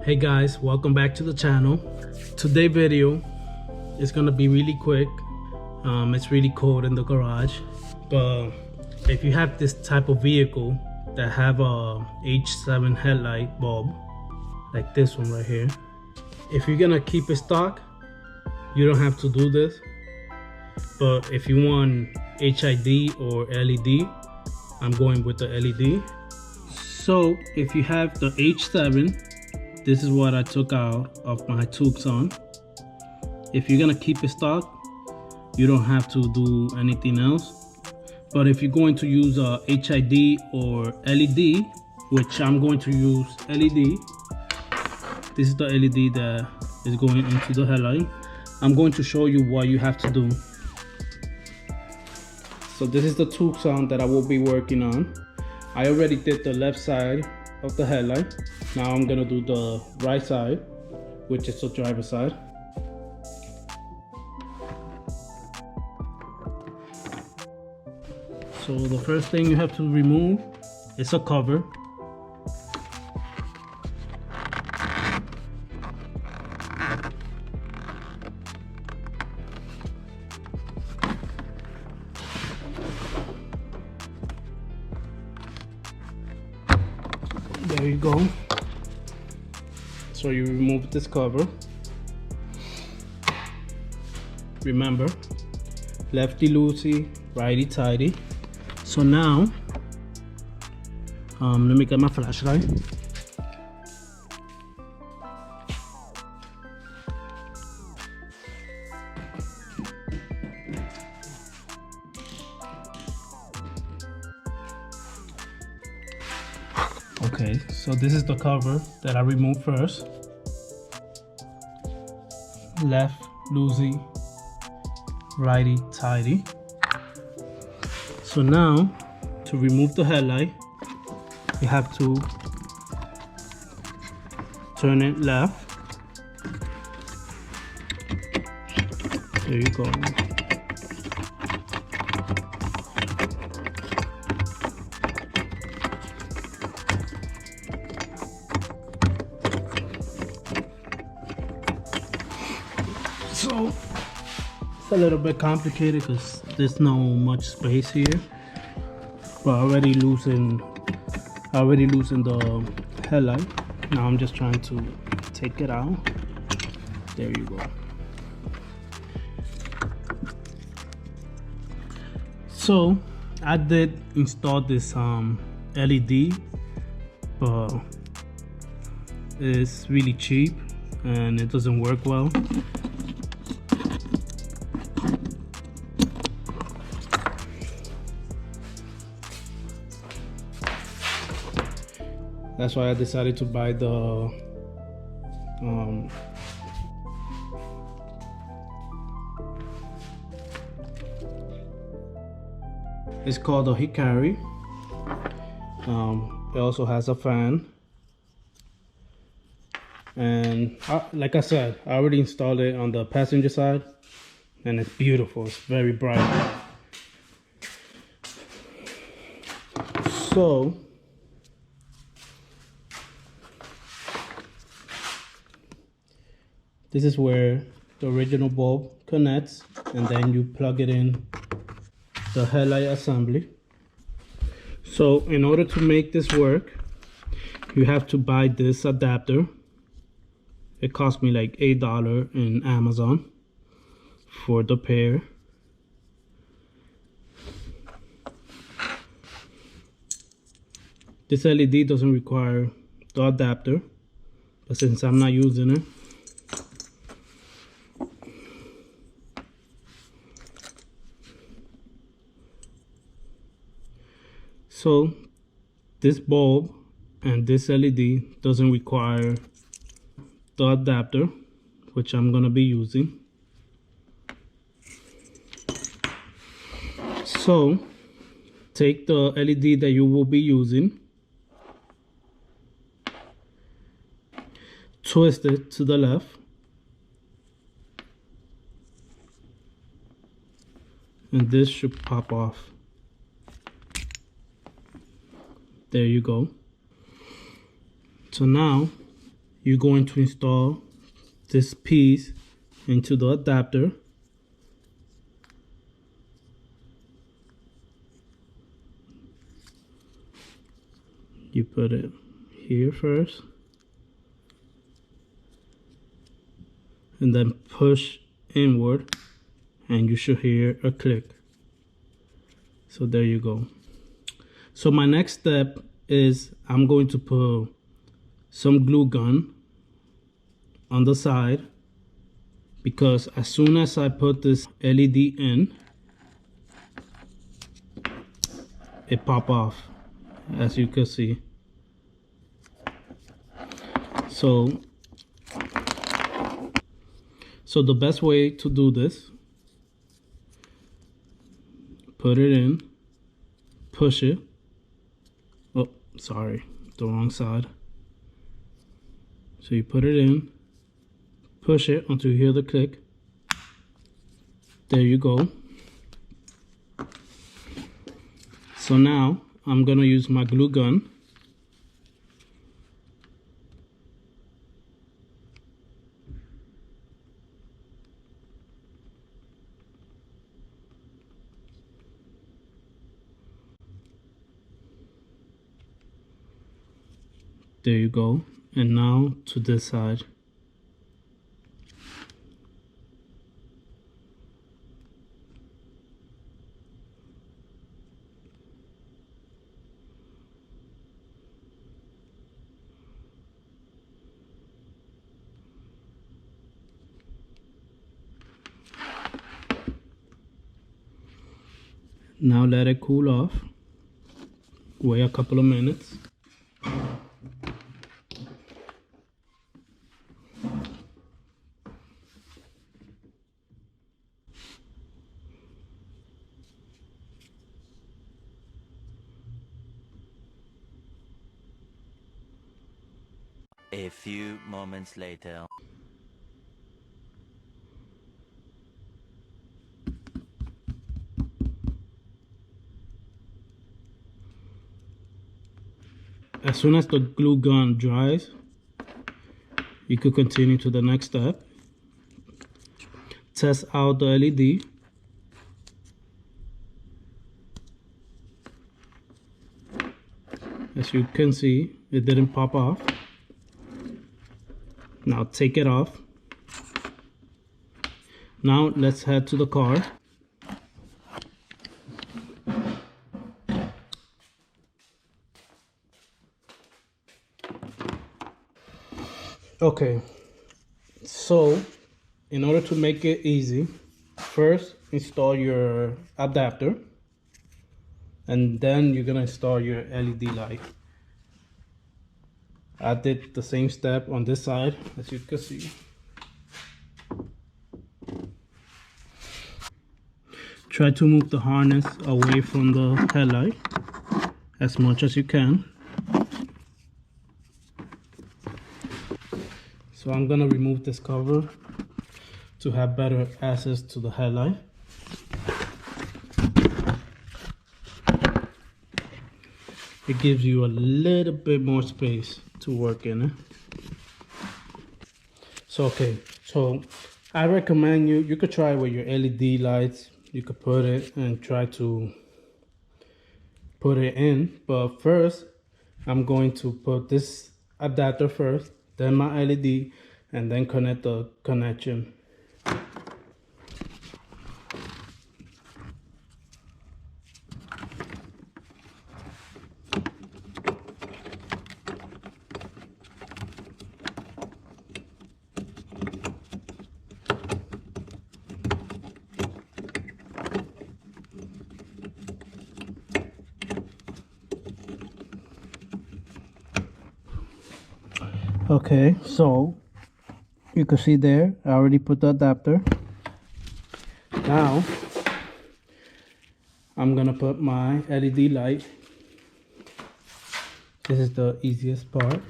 Hey guys, welcome back to the channel. Today's video is gonna be really quick. It's really cold in the garage, but if you have this type of vehicle that have a H7 headlight bulb like this one right here, if you're gonna keep it stock, you don't have to do this. But if you want HID or LED, I'm going with the LED. So if you have the H7, this is what I took out of my Tucson. If you're gonna keep it stock, you don't have to do anything else. But if you're going to use a HID or LED, which I'm going to use LED, this is the LED that is going into the headlight. I'm going to show you what you have to do. So this is the Tucson that I will be working on. I already did the left side of the headlight. Now I'm gonna do the right side, which is the driver's side. So the first thing you have to remove is a cover. There you go. So you remove this cover. Remember, lefty loosey, righty tighty. So now, let me get my flashlight. Okay, so this is the cover that I removed first. Left loosey, righty tighty. So now, to remove the headlight, you have to turn it left. There you go. So it's a little bit complicated because there's no much space here, but I already loosened the headlight. Now I'm just trying to take it out. There you go. So I did install this LED, but it's really cheap and it doesn't work well. That's why I decided to buy the it's called a Hikari. It also has a fan, and like I said, I already installed it on the passenger side, and it's beautiful. It's very bright. So this is where the original bulb connects, and then you plug it in the headlight assembly. So in order to make this work, you have to buy this adapter. It cost me like $8 in Amazon for the pair. This LED doesn't require the adapter, but since I'm not using it, so this bulb and this LED doesn't require the adapter, which I'm gonna be using. So take the LED that you will be using, twist it to the left, and this should pop off. There you go. So now you're going to install this piece into the adapter. You put it here first, and then push inward, and you should hear a click. So there you go. So my next step is I'm going to put some glue gun on the side, because as soon as I put this LED in, it pop off, as you can see. So the best way to do this, put it in, push it. Oh, sorry, the wrong side. So you put it in, push it until you hear the click. There you go. So now I'm gonna use my glue gun. There you go. And now to this side. Now let it cool off. Wait a couple of minutes. A few moments later. As soon as the glue gun dries, you could continue to the next step. Test out the LED. As you can see, it didn't pop off. Now take it off. Now let's head to the car. Okay, so in order to make it easy, first install your adapter, and then you're gonna install your LED light. I did the same step on this side, as you can see. Try to move the harness away from the headlight as much as you can. So I'm gonna remove this cover to have better access to the headlight. It gives you a little bit more space to work in. So I recommend you could try with your LED lights. You could put it and try to put it in, but first I'm going to put this adapter first, then my LED, and then connect the connection. Okay, so you can see there, I already put the adapter. Now, I'm gonna put my LED light. This is the easiest part.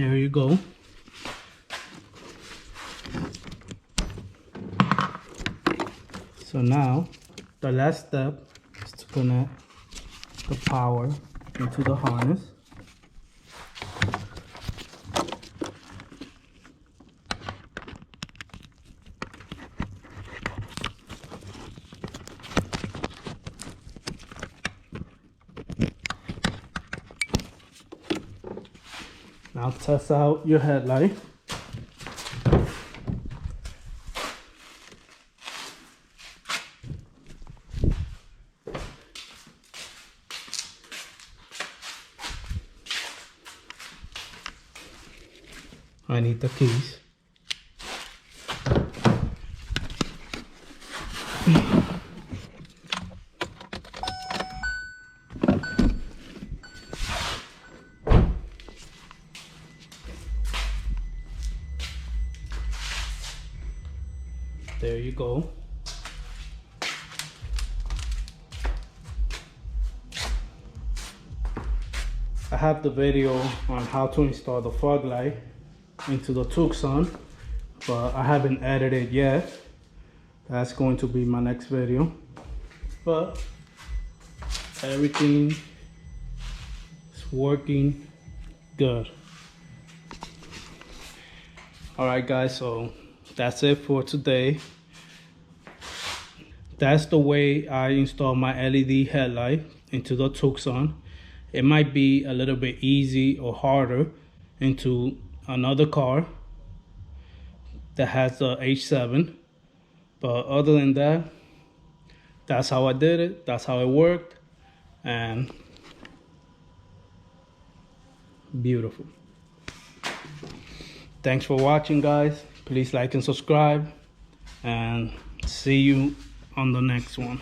There you go. So now the last step is to connect the power into the harness. Now test out your headlight. I need the keys. There you go. I have the video on how to install the fog light into the Tucson, but I haven't edited yet. That's going to be my next video. But everything is working good. Alright guys, so that's it for today. That's the way I install my LED headlight into the Tucson. It might be a little bit easy or harder into another car that has the H7, but other than that, that's how I did it, that's how it worked, and beautiful. Thanks for watching, guys. Please like and subscribe, and see you on the next one.